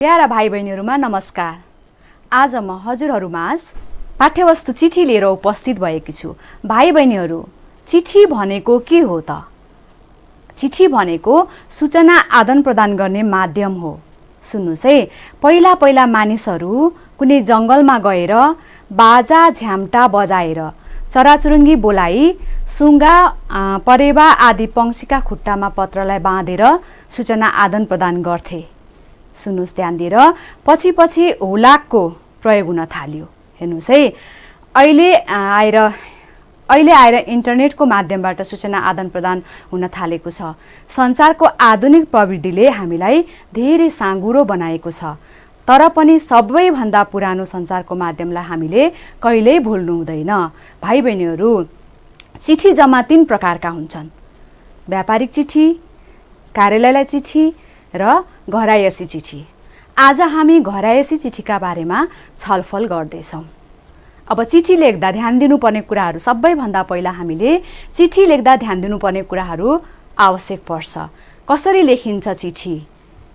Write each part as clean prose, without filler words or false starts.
Para भाइ बहिनीहरुमा नमस्कार। आज म हजुरहरुमाझ पाठ्यवस्तु चिठी लिएर उपस्थित भएकी छु। भाइ बहिनीहरु, चिठी भनेको के हो त? चिठी भनेको सूचना आदान प्रदान गर्ने माध्यम हो। सुन्नुस् है, पहिला पहिला मानिसहरु कुनै जंगलमा गएर बाजा झ्याम्टा बजाएर चराचुरुङ्गी बोलाई सुंगा परेवा आदि पंक्षीका खुट्टामा पत्रलाई बाँधेर सूचना आदान प्रदान गर्थे। सुन्नुस् ध्यान दिएर, पछि पछि हुलाकको प्रयोग हुन थाल्यो। हेर्नुस् है, अहिले आएर इन्टरनेटको माध्यमबाट सूचना आदान प्रदान हुन थालेको छ। संचारको आधुनिक प्रविधिले हामीलाई धेरै साँघुरो बनाएको छ। तर पनि सबैभन्दा पुरानो संचारको माध्यमलाई हामीले कहिल्यै भुल्नु हुँदैन। भाइ बहिनीहरु, चिठी जम्मा 3 प्रकारका हुन्छन्: व्यापारिक चिठी, कार्यालयलाई चिठी र घरायसी चिठी। आज हामी घरायसी चिठीका बारेमा छलफल गर्दैछौँ। अब चिठी लेख्दा ध्यान दिनुपर्ने कुराहरू, सबैभन्दा पहिला हामीले चिठी लेख्दा ध्यान दिनुपर्ने कुराहरू आवश्यक पर्छ। कसरी लेखिन्छ चिठी,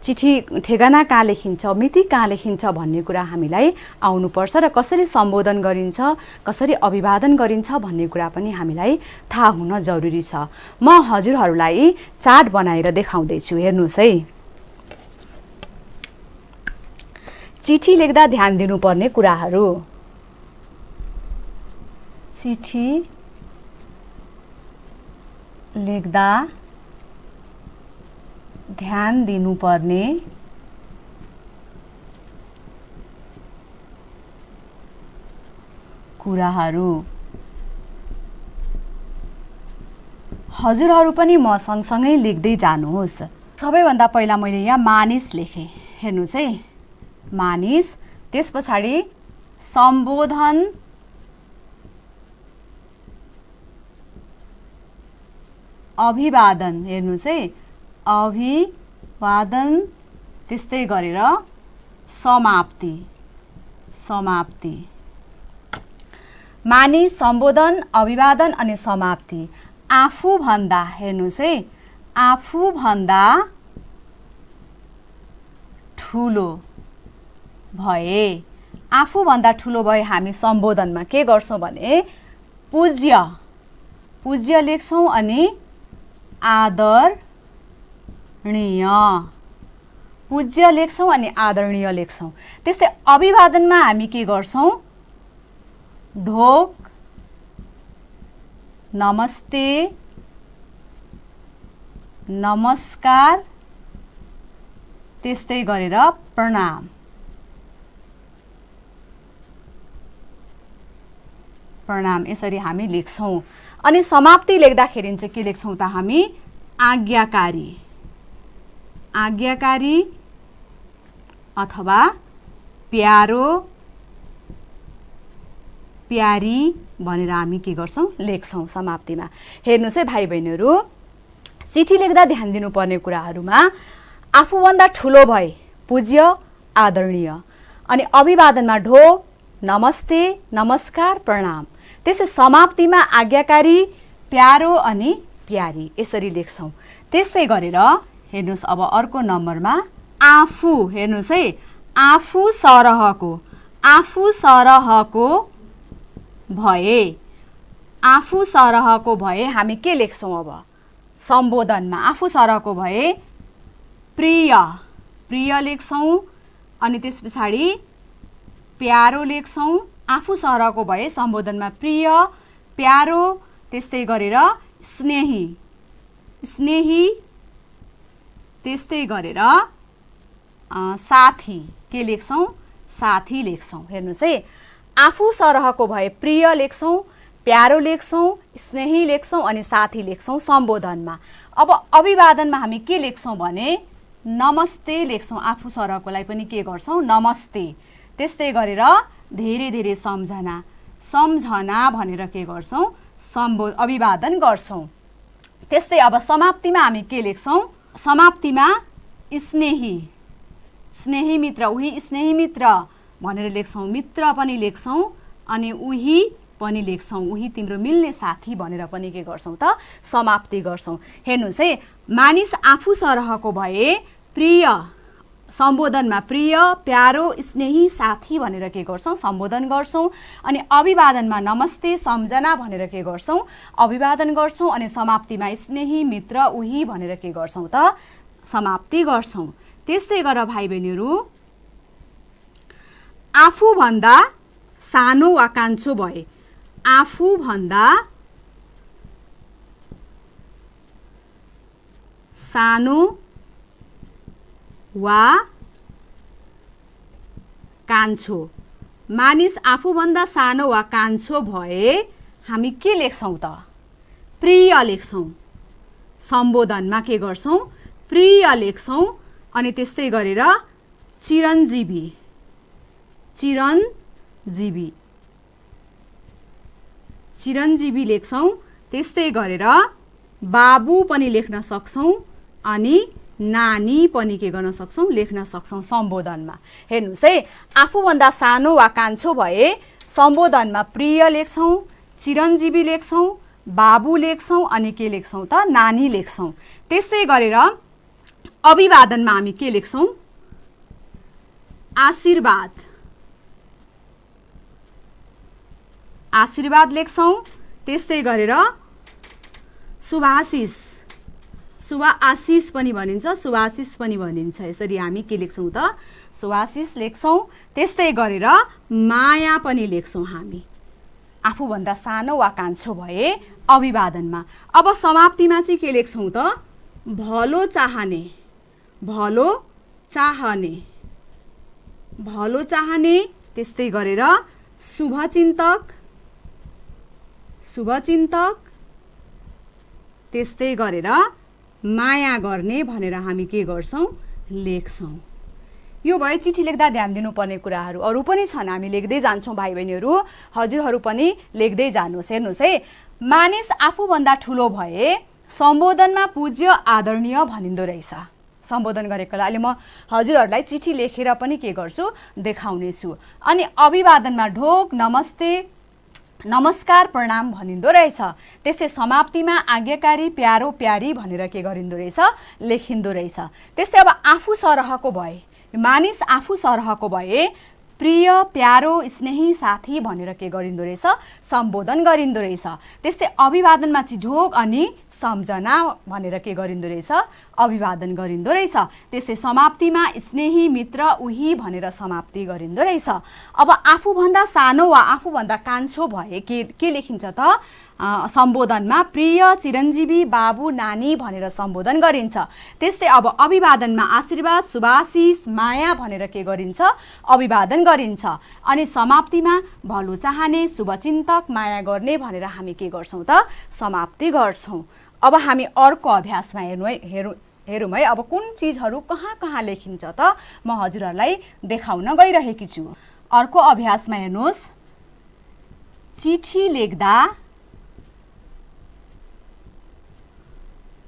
चिठी ठेगाना कहाँ लेखिन्छ, मिति कहाँ लेखिन्छ भन्ने कुरा हामीलाई आउनुपर्छ र कसरी सम्बोधन गरिन्छ, कसरी अभिवादन गरिन्छ भन्ने कुरा पनि हामीलाई थाहा हुन जरुरी छ। म हजुरहरूलाई चार्ट बनाएर देखाउँदैछु। हेर्नुस् है, चिठी लेख्दा ध्यान दिनुपर्ने कुराहरू। चिठी लेख्दा ध्यान दिनुपर्ने कुराहरू। हजुरहरू पनि म सँगसँगै लेख्दै जानुहोस्। सबैभन्दा पहिला मैले यहाँ मानिस लेखेँ। हेर्नुस् है, मानिस, त्यस पछाडि सम्बोधन, अभिवादन। हेर्नुस् है, अभिवादन, त्यस्तै गरेर समाप्ति। समाप्ति, मानिस, सम्बोधन, अभिवादन अनि समाप्ति। आफू भन्दा, हेर्नुस् है, आफू भन्दा ठुलो भए, आफू भन्दा ठुलो भए हामी सम्बोधनमा के गर्छौं भने पूज्य, पूज्य लेख्छौं अनि आदरणीय, पूज्य लेख्छौं अनि आदरणीय लेख्छौं। त्यस्तै अभिवादनमा हामी के गर्छौं? ढोक, नमस्ते, नमस्कार, त्यस्तै गरेर प्रणाम। प्रणाम, यसरी हामी लेख्छौं। अनि समाप्ति लेख्दाखेरि चाहिँ के लेख्छौं त हामी? आज्ञाकारी, आज्ञाकारी अथवा प्यारो, प्यारी भनेर हामी के गर्छौं? लेख्छौं समाप्तिमा। हेर्नुस् है भाइ बहिनीहरु, चिठी लेख्दा ध्यान दिनुपर्ने कुराहरूमा आफूभन्दा ठुलो भए पूज्य, आदरणीय, अनि अभिवादनमा ढोक, नमस्ते, नमस्कार, प्रणाम। त्यसै समाप्तिमा आज्ञाकारी, प्यारो अनि प्यारी, यसरी लेख्छौं। त्यसै गरेर हेर्नुस्, अब अर्को नम्बरमा आफू। हेर्नुस् है, आफू सरहको, आफू सरहको भए, आफू सरहको भए हामी के लेख्छौं? अब सम्बोधनमा आफू सरहको भए प्रिय, प्रिय लेख्छौं अनि त्यस पछाडि प्यारो लेख्छौं। आफू सरहको भए सम्बोधनमा प्रिय, प्यारो, त्यस्तै गरेर स्नेही, स्नेही, त्यस्तै गरेर साथी, के लेख्छौं? साथी लेख्छौं। हेर्नुस् है, आफू सरहको भए प्रिय लेख्छौं, प्यारो लेख्छौं, स्नेही लेख्छौं अनि साथी लेख्छौं सम्बोधनमा। अब अभिवादनमा हामी के लेख्छौं भने नमस्ते लेख्छौं। आफू सरहकोलाई पनि के गर्छौं? नमस्ते। त्यस्तै गरेर धेरै धेरै सम्झना, सम्झना भनेर के गर्छौं? अभिवादन गर्छौं। त्यस्तै अब समाप्तिमा हामी के लेख्छौं? समाप्तिमा स्नेही, स्नेही मित्र, उही स्नेही मित्र भनेर लेख्छौं। मित्र पनि लेख्छौं अनि उही पनि लेख्छौं। उही तिम्रो मिल्ने साथी भनेर पनि के गर्छौं त? समाप्ति गर्छौं। हेर्नुस् है, मानिस आफू सरहको भए प्रिय, सम्बोधनमा प्रिय, प्यारो, स्नेही, साथी भनेर के गर्छौँ? सम्बोधन गर्छौँ। अनि अभिवादनमा नमस्ते, सम्झना भनेर के गर्छौँ? अभिवादन गर्छौँ। अनि समाप्तिमा स्नेही, मित्र, उही भनेर के गर्छौँ त? समाप्ति गर्छौँ। त्यस्तै गरेर भाइ बहिनीहरू, आफूभन्दा सानो वा कान्छो भए, आफूभन्दा सानो वा कान्छो, मानिस आफूभन्दा सानो वा कान्छो भए हामी के लेख्छौँ त? प्रिय लेख्छौँ। सम्बोधनमा के गर्छौँ? प्रिय लेख्छौँ। अनि त्यस्तै गरेर चिरञ्जीवी, चिरञ्जीवी, चिरञ्जीवी लेख्छौँ। त्यस्तै गरेर बाबु पनि लेख्न सक्छौँ। अनि नानी पनि के गर्न सक्छौँ? लेख्न सक्छौँ सम्बोधनमा। हेर्नुहोस् है, आफूभन्दा सानो वा कान्छो भए सम्बोधनमा प्रिय लेख्छौँ, चिरञ्जीवी लेख्छौँ, बाबु लेख्छौँ। अनि के लेख्छौँ त? नानी लेख्छौँ। त्यस्तै गरेर अभिवादनमा हामी के लेख्छौँ? आशीर्वाद, आशीर्वाद लेख्छौँ। त्यस्तै गरेर शुभाशिष, शुभाशिष पनि भनिन्छ, शुभाशिष पनि भनिन्छ। यसरी हामी के लेख्छौँ त? शुभाशिष लेख्छौँ। त्यस्तै गरेर माया पनि लेख्छौँ हामी, आफूभन्दा सानो वा कान्छो भए अभिवादनमा। अब समाप्तिमा चाहिँ के लेख्छौँ त? भलो चाहने, भलो चाहने, भलो चाहने। त्यस्तै गरेर शुभचिन्तक, शुभचिन्तक। त्यस्तै गरेर माया गर्ने भनेर हामी के गर्छौँ? लेख्छौँ। यो भयो चिठी लेख्दा ध्यान दिनुपर्ने कुराहरू। अरू पनि छन्, हामी लेख्दै जान्छौँ भाइ बहिनीहरू। हजुरहरू पनि लेख्दै जानुहोस्। हेर्नुहोस् है, मानिस आफूभन्दा ठुलो भए सम्बोधनमा पूज्य, आदरणीय भनिँदो रहेछ। सम्बोधन गरेकोलाई अहिले म हजुरहरूलाई चिठी लेखेर पनि के गर्छु? देखाउनेछु। अनि अभिवादनमा ढोक, नमस्ते, नमस्कार, प्रणाम भनिँदो रहेछ। त्यस्तै समाप्तिमा आज्ञाकारी, प्यारो, प्यारी भनेर के गरिँदो रहेछ? लेखिँदो रहेछ। त्यस्तै अब आफू सरहको भए, मानिस आफू सरहको भए प्रिय, प्यारो, स्नेही, साथी भनेर के गरिँदो रहेछ? सम्बोधन गरिँदो रहेछ। त्यस्तै अभिवादनमा चाहिँ ढोक अनि सम्झना भनेर के गरिँदो रहेछ? अभिवादन गरिँदो रहेछ। त्यस्तै समाप्तिमा स्नेही, मित्र, उही भनेर समाप्ति गरिँदो रहेछ। अब आफूभन्दा सानो वा आफूभन्दा कान्छो भए के लेखिन्छ त? सम्बोधनमा प्रिय, चिरञ्जीवी, बाबु, नानी भनेर सम्बोधन गरिन्छ। त्यस्तै अब अभिवादनमा आशीर्वाद, शुभाशिष, माया भनेर के गरिन्छ? अभिवादन गरिन्छ। अनि समाप्तिमा भलो चाहने, शुभचिन्तक, माया गर्ने भनेर हामी के गर्छौँ त? समाप्ति गर्छौँ। अब हामी अर्को अभ्यासमा हेरौँ है। अब कुन चिजहरू कहाँ कहाँ लेखिन्छ त? म हजुरहरूलाई देखाउन गइरहेकी छु। अर्को अभ्यासमा हेर्नुहोस्, चिठी लेख्दा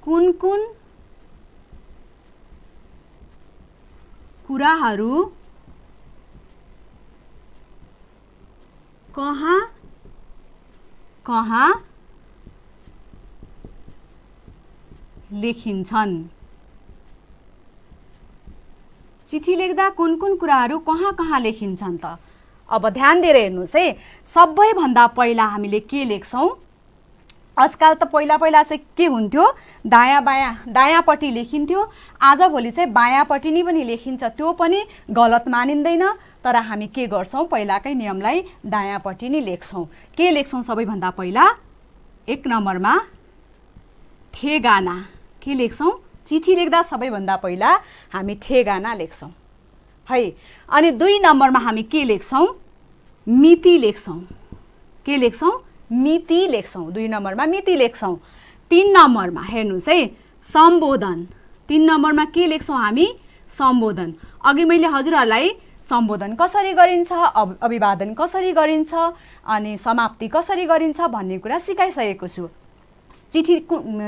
कुन कुन कुराहरू कहाँ कहाँ लेखिन्छन्? चिठी लेख्दा कुन कुन कुराहरू कहाँ कहाँ लेखिन्छन् त? अब ध्यान दिएर हेर्नुहोस् है। सबैभन्दा पहिला हामीले के लेख्छौँ? आजकल त पहिला चाहिँ के हुन्थ्यो? दायाँपट्टि लेखिन्थ्यो। आजभोलि चाहिँ बायाँपट्टि नै पनि लेखिन्छ। त्यो पनि गलत मानिँदैन। तर हामी के गर्छौँ? पहिलाकै नियमलाई दायाँपट्टि नै लेख्छौँ। के लेख्छौँ? सबैभन्दा पहिला 1 नम्बरमा ठेगाना। के लेख्छौँ? चिठी लेख्दा सबैभन्दा पहिला हामी ठेगाना लेख्छौँ है। अनि 2 नम्बरमा हामी के लेख्छौँ? मिति लेख्छौँ। के लेख्छौँ? मिति लेख्छौँ। 2 नम्बरमा मिति लेख्छौँ। 3 नम्बरमा हेर्नुहोस् है, सम्बोधन। 3 नम्बरमा के लेख्छौँ हामी? सम्बोधन। अघि मैले हजुरहरूलाई सम्बोधन कसरी गरिन्छ, अभिवादन कसरी गरिन्छ, अनि समाप्ति कसरी गरिन्छ भन्ने कुरा सिकाइसकेको छु। चिठी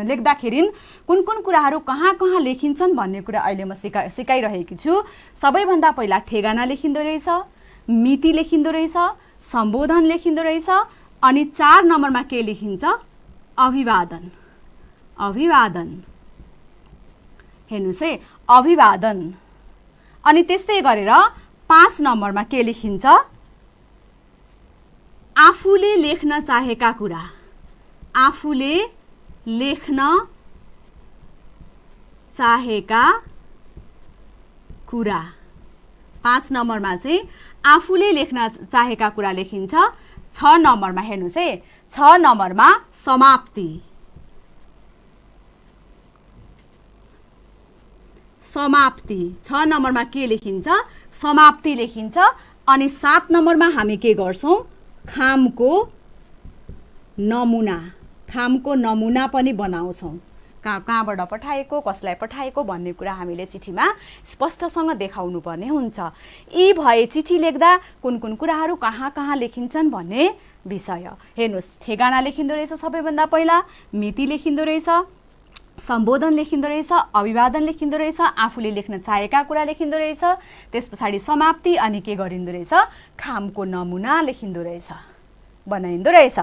लेख्दाखेरि कुन कुन कुराहरू कहाँ कहाँ लेखिन्छन् भन्ने कुरा अहिले म सिकाइरहेकी छु। सबैभन्दा पहिला ठेगाना लेखिँदो रहेछ, मिति लेखिँदो रहेछ, सम्बोधन लेखिँदो रहेछ। अनि 4 नम्बरमा के लेखिन्छ? अभिवादन। अभिवादन हेर्नुहोस् है, अभिवादन। अनि त्यस्तै गरेर 5 नम्बरमा के लेखिन्छ? आफूले लेख्न चाहेका कुरा। आफूले लेख्न चाहेका कुरा। 5 नम्बरमा चाहिँ आफूले लेख्न चाहेका कुरा लेखिन्छ। 6 नम्बरमा हेर्नुस् है, 6 नम्बरमा समाप्ति। समाप्ति 6 नम्बरमा के लेखिन्छ? समाप्ति लेखिन्छ। अनि 7 नम्बरमा हामी के गर्छौं? खामको नमुना। खामको नमुना पनि बनाउँछौं। कहाँबाट पठाएको, कसलाई पठाएको भन्ने कुरा हामीले चिठीमा स्पष्टसँग देखाउनु पर्ने हुन्छ। यी भए चिठी लेख्दा कुन कुन कुराहरू कहाँ कहाँ लेखिन्छन् भन्ने विषय। हेर्नुस्, ठेगाना लेखिँदो रहेछ, सबैभन्दा पहिला मिति लेखिँदो रहेछ, सम्बोधन लेखिँदो रहेछ, अभिवादन लेखिँदो रहेछ, आफूले लेख्न चाहेका कुरा लेखिँदो रहेछ, त्यस पछाडि समाप्ति अनि के गरिँदो रहेछ? खामको नमुना लेखिँदो रहेछ, बनाइँदो रहेछ।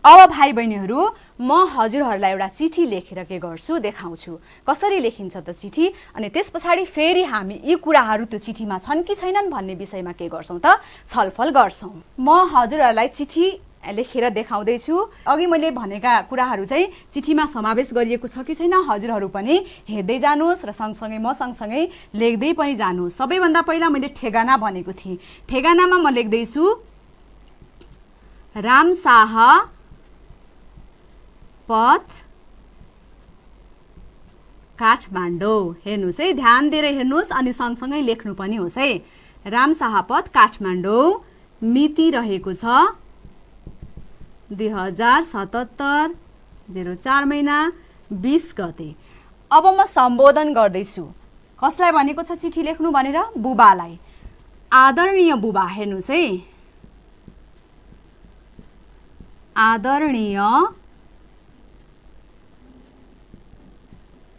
अब भाइ बहिनीहरू, म हजुरहरूलाई एउटा चिठी लेखेर के गर्छु देखाउँछु। कसरी लेखिन्छ त चिठी, अनि त्यस पछाडि फेरि हामी यी कुराहरू त्यो चिठीमा छन् कि छैनन् भन्ने विषयमा के गर्छौं त? छलफल गर्छौं। म हजुरहरूलाई चिठी लेखेर देखाउँदैछु। अघि मैले भनेका कुराहरू चाहिँ चिठीमा समावेश गरिएको छ कि छैन हजुरहरू पनि हेर्दै जानुहोस् र सँगसँगै म सँगसँगै लेख्दै पनि जानुहोस्। सबैभन्दा पहिला मैले ठेगाना भनेको थिएँ। ठेगानामा म लेख्दैछु रामशाह पथ काठमाडौँ। हेर्नुहोस् है, ध्यान दिएर हेर्नुहोस् अनि सँगसँगै लेख्नु पनि होस् है। रामशाह पथ काठमाडौँ। मिति रहेको छ 2077 04 महिना 20 गते। अब म सम्बोधन गर्दैछु। कसलाई भनेको छ चिठी लेख्नु भनेर? बुबालाई। आदरणीय बुबा, हेर्नुहोस् है, आदरणीय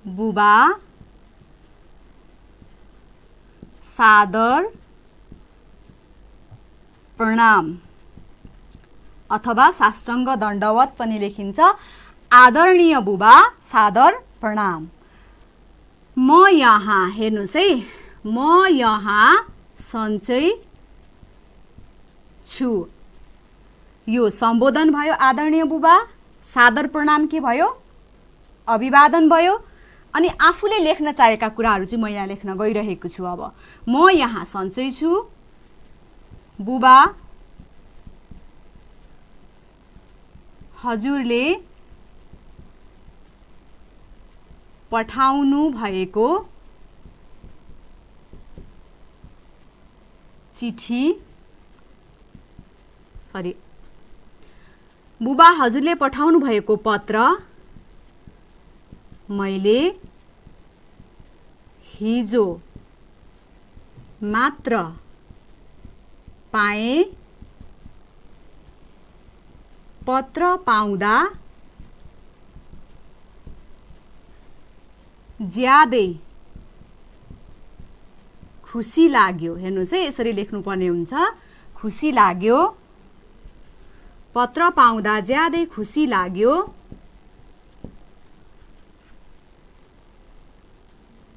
बुबा, सादर प्रणाम अथवा साष्टाङ्ग दण्डवत पनि लेखिन्छ। आदरणीय बुबा, सादर प्रणाम। म यहाँ, हेर्नुहोस् है, म यहाँ सन्चै छु। यो सम्बोधन भयो आदरणीय बुबा, सादर प्रणाम के भयो? अभिवादन भयो। अनि आफूले लेख्न चाहेका कुराहरू चाहिँ म यहाँ लेख्न गइरहेको छु। अब म यहाँ सन्चै छु बुबा, हजुरले पठाउनु भएको चिठी, बुबा हजुरले पठाउनु भएको पत्र मैले हिजो मात्र पाएँ। पत्र पाउँदा ज्यादै खुसी लाग्यो। हेर्नुहोस् है, यसरी लेख्नुपर्ने हुन्छ। खुसी लाग्यो। पत्र पाउँदा ज्यादै खुसी लाग्यो।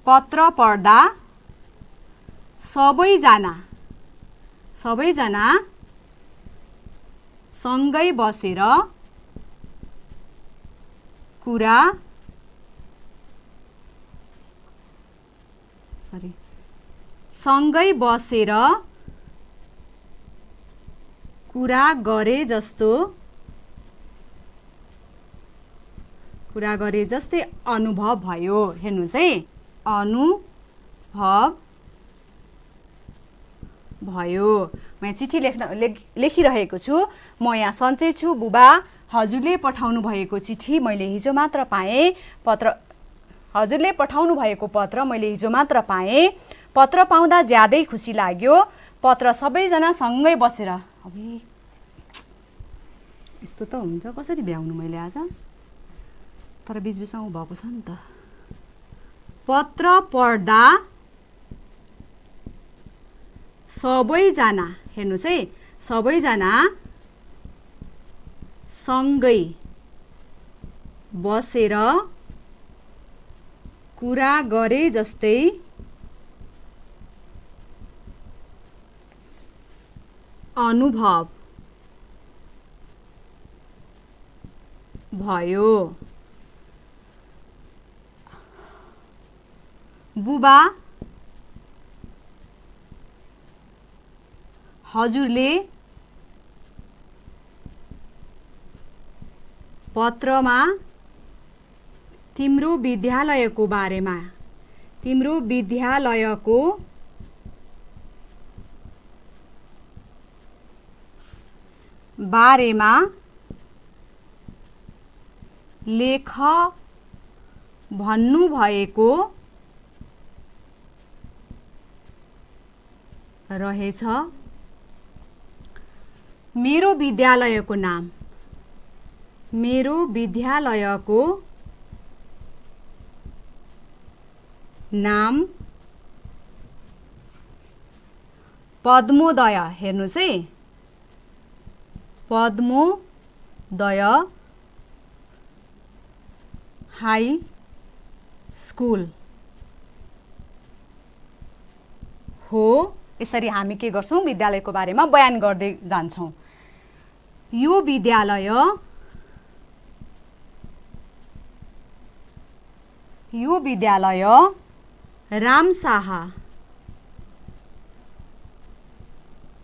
पत्र पढ्दा सबैजना सँगै बसेर कुरा सँगै बसेर कुरा गरे जस्तै अनुभव भयो। हेर्नुहोस् है, अनुभव भयो। म चिठी लेखिरहेको छु। म यहाँ सन्चै छु बुबा, हजुरले पठाउनु भएको चिठी मैले हिजो मात्र पाएँ। हजुरले पठाउनु भएको पत्र मैले हिजो मात्र पाएँ। पत्र पाउँदा ज्यादै खुसी लाग्यो। पत्र सबैजना सँगै बसेर, अबे यस्तो त हुन्छ कसरी भ्याउनु मैले आज, तर बीचबीचमा भएको छ नि त। पत्र पढ्दा सबैजना, हेर्नुहोस् है, सबैजना सँगै बसेर कुरा गरे जस्तै अनुभव भयो। बुबा हजुरले पत्रमा तिम्रो विद्यालयको बारेमा लेख भन्नुभएको रहेछ। मेरो विद्यालयको नाम पद्मोदय। हेर्नुस् है, पद्मोदय हाई स्कुल हो। यसरी हामी के गर्छौं, विद्यालयको बारेमा बयान गर्दै जान्छौं। यो विद्यालय रामशाह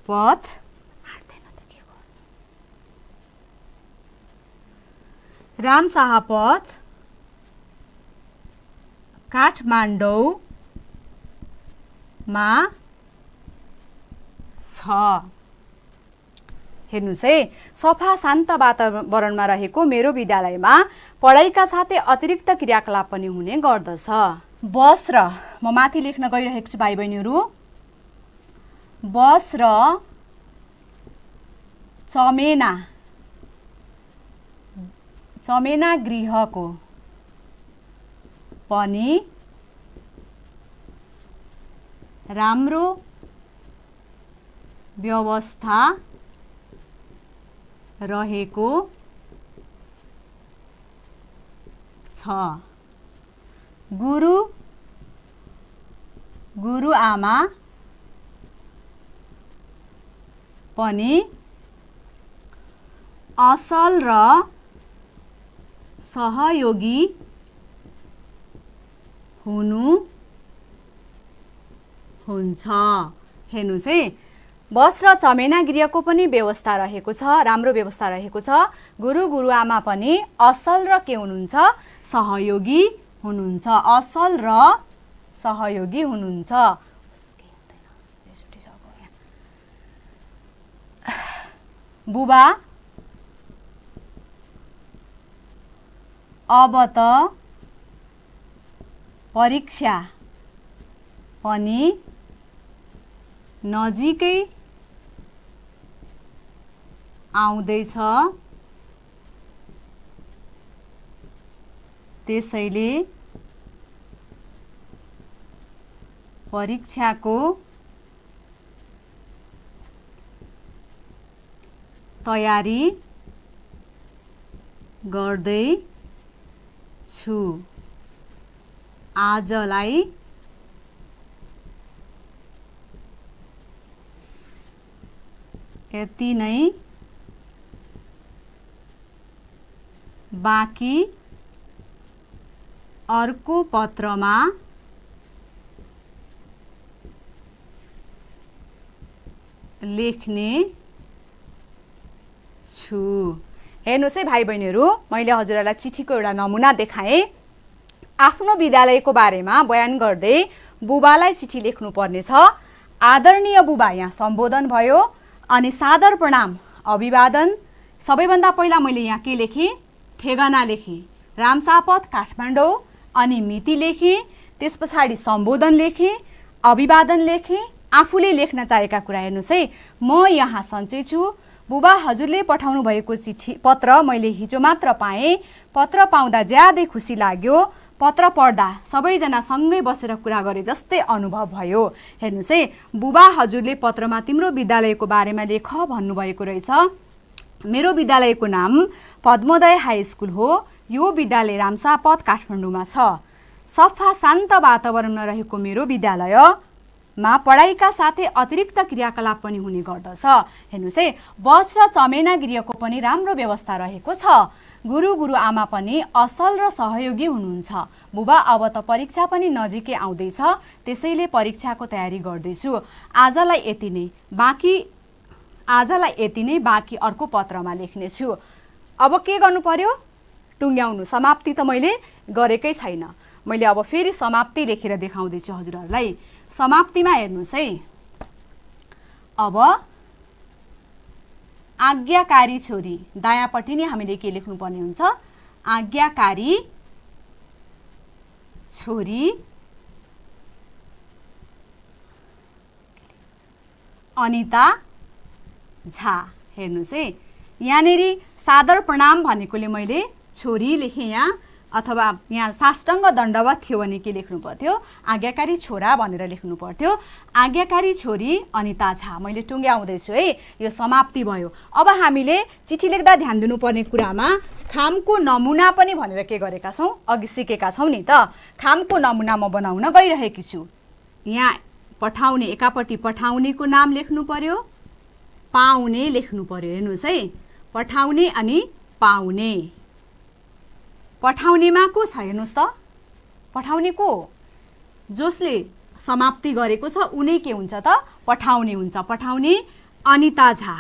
पथ काठमाडौँमा छ। हेर्नुस् है, सफा शान्त वातावरणमा रहेको मेरो विद्यालयमा पढाइका साथै अतिरिक्त क्रियाकलाप पनि हुने गर्दछ। बस र म माथि लेख्न गइरहेको छु भाइ बहिनीहरू, बस र चमेना गृहको पनि राम्रो व्यवस्था रहेको छ। गुरुआमा पनि असल र सहयोगी हुनुहुन्छ। हेर्नुस् है, बस र चमेना गृहको पनि व्यवस्था रहेको छ, राम्रो व्यवस्था रहेको छ। गुरुआमा पनि असल र के हुनुहुन्छ, सहयोगी हुनुहुन्छ। असल र सहयोगी हुनुहुन्छ। बुबा अब त परीक्षा पनि नजिकै आउँदैछ, त्यसैले परीक्षाको तयारी गर्दै छु। आजलाई यति नै, बाँकी अर्को पत्रमा लेख्ने छु। हेर्नुस् है भाइ बहिनीहरू, मैले हजुरहरूलाई चिठीको एउटा नमुना देखाएँ। आफ्नो विद्यालयको बारेमा बयान गर्दै बुबालाई चिठी लेख्नु पर्नेछ। आदरणीय बुबा यहाँ सम्बोधन भयो, अनि सादर प्रणाम अभिवादन। सबैभन्दा पहिला मैले यहाँ के लेखेँ, ठेगाना लेखेँ, रामशाहपथ काठमाडौँ, अनि मिति लेखेँ, त्यस पछाडि सम्बोधन लेखेँ, अभिवादन लेखेँ, आफूले लेख्न चाहेका कुरा। हेर्नुस् है, म यहाँ सन्चै छु। बुबा हजुरले पठाउनु भएको पत्र मैले हिजो मात्र पाएँ। पत्र पाउँदा ज्यादै खुसी लाग्यो। पत्र पढ्दा सबैजना सँगै बसेर कुरा गरे जस्तै अनुभव भयो। हेर्नुस् है, बुबा हजुरले पत्रमा तिम्रो विद्यालयको बारेमा लेख भन्नुभएको रहेछ। मेरो विद्यालयको नाम पद्मोदय हाई स्कुल हो। यो विद्यालय रामशाहपथ काठमाडौँमा छ। सफा शान्त वातावरणमा रहेको मेरो विद्यालय मा पढाइका साथै अतिरिक्त क्रियाकलाप पनि हुने गर्दछ। हेर्नुहोस् है, बस र चमेना गृहको पनि राम्रो व्यवस्था रहेको छ। गुरु गुरुआमा पनि असल र सहयोगी हुनुहुन्छ। बुबा अब त परीक्षा पनि नजिकै आउँदैछ, त्यसैले परीक्षाको तयारी गर्दैछु। आजलाई यति नै, बाँकी अर्को पत्रमा लेख्नेछु। अब के गर्नु पर्यो? टुङ्ग्याउनु। समाप्ति त मैले गरेकै छैन। मैले अब फेरि समाप्ति लेखेर देखाउँदैछु हजुरहरूलाई। समाप्तिमा हेर्नुहोस् है, अब आज्ञाकारी छोरी, दायाँपट्टि नै हामीले के लेख्नुपर्ने हुन्छ? आज्ञाकारी छोरी अनिता झा। हेर्नुहोस् है, यहाँनिर सादर प्रणाम भनेकोले मैले छोरी लेखेँ यहाँ, अथवा यहाँ साष्टाङ्ग दण्डवत थियो भने के लेख्नु पर्थ्यो? आज्ञाकारी छोरा भनेर लेख्नु पर्थ्यो। आज्ञाकारी छोरी अनिता झा। मैले टुङ्ग्याउँदैछु है, यो समाप्ति भयो। अब हामीले चिठी लेख्दा ध्यान दिनुपर्ने कुरामा खामको नमुना पनि भनेर के गरेका छौँ? अघि सिकेका छौँ नि त। खामको नमुना म बनाउन गइरहेकी छु। यहाँ पठाउने, एकापट्टि पठाउनेको नाम लेख्नु पर्यो, पाउने लेख्नु पर्यो। हेर्नुहोस् है, पठाउने अनि पाउने। पठाउनेमा को छ? हेर्नुहोस् त, पठाउने को? जसले समाप्ति गरेको छ उनी के हुन्छ त? पठाउने हुन्छ। पठाउने अनिता झा।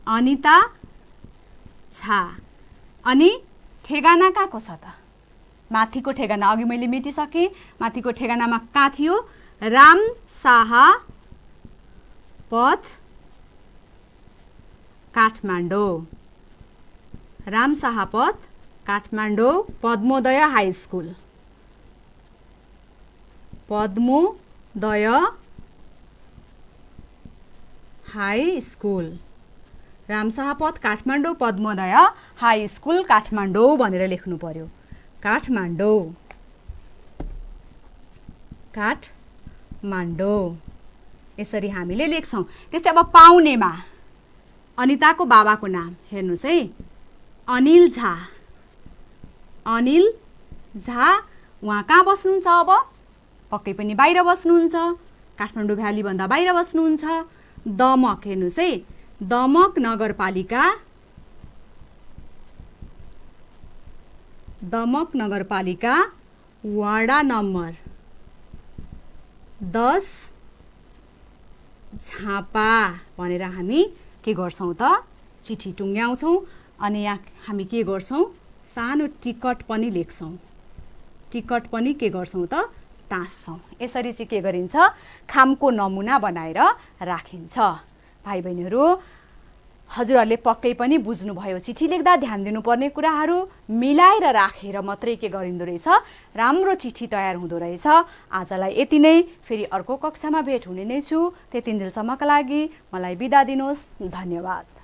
अनिता झा। अनि ठेगाना कहाँको छ त? माथिको ठेगाना अघि मैले मेटिसकेँ। माथिको ठेगानामा कहाँ थियो? Ram Shah Path Kathmandu. Ram Shah Path Kathmandu, Padmodaya high school. Padmodaya high school. Ramshahpath Kathmandu, Padmodaya high school Kathmandu भनेर लेख्नु पर्यो। काठमाडौँ, काठमाडौँ यसरी हामीले लेख्छौँ। त्यस्तै अब पाउनेमा अनिताको बाबाको नाम हेर्नुहोस् है, अनिल झा। अनिल झा। उहाँ कहाँ बस्नुहुन्छ? अब पक्कै पनि बाहिर बस्नुहुन्छ, काठमाडौँ भ्यालीभन्दा बाहिर बस्नुहुन्छ। दमक हेर्नुहोस् है, दमक नगरपालिका। दमक नगरपालिका वडा नम्बर 10 झापा भनेर हामी के गर्छौँ त? चिठी टुङ्ग्याउँछौँ। अनि यहाँ हामी के गर्छौँ? सानो टिकट पनि लेख्छौँ। टिकट पनि के गर्छौँ त? टाँस्छौँ। यसरी चाहिँ के गरिन्छ? खामको नमुना बनाएर राखिन्छ। भाइ बहिनीहरू, हजुरहरूले पक्कै पनि बुझ्नुभयो। चिठी लेख्दा ध्यान दिनुपर्ने कुराहरू मिलाएर राखेर मात्रै के गरिँदो रहेछ? राम्रो चिठी तयार हुँदो रहेछ। आजलाई यति नै। फेरि अर्को कक्षामा भेट हुने नै छु। त्यति दिनसम्मका लागि मलाई बिदा दिनुहोस्। धन्यवाद।